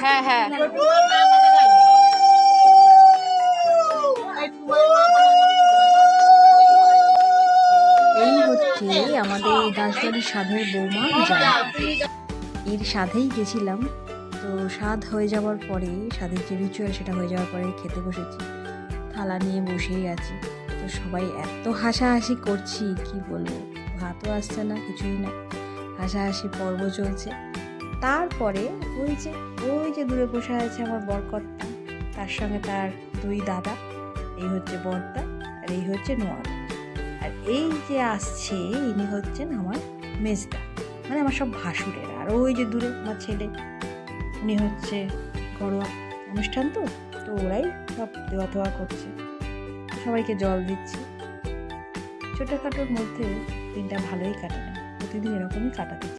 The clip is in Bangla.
হ্যাঁ হ্যাঁ, এই হচ্ছে আমাদের রাজবাড়ির সাধের বৌমা যায়। এর সাধেই গেছিলাম। তো স্বাদ হয়ে যাওয়ার পরে, স্বাদের যে রিচুয়াল সেটা হয়ে যাওয়ার পরে খেতে বসেছি। থালা নিয়ে বসেই আছি। তো সবাই এত হাসাহাসি করছি কি বলবো, ভাতও আসছে না, কিছুই না, হাসাহাসি পর্ব চলছে। তারপরে ওই যে দূরে বসে আছে আমার বরকর্তা, তার সঙ্গে তার দুই দাদা, এই হচ্ছে বর্দা আর এই হচ্ছে নোয়াদা। আর এই যে আসছে ইনি হচ্ছেন আমার মেজদা, মানে আমার সব ভাসুরেরা। আর ওই যে দূরে আমার ছেলে, উনি হচ্ছে ঘরোয়া অনুষ্ঠান, তো ওরাই সব দেওয়া তোয়া করছে, সবাইকে জল দিচ্ছে। ছোটোখাটোর মধ্যে দিনটা ভালোই কাটে না, প্রতিদিন এরকমই কাটাতে।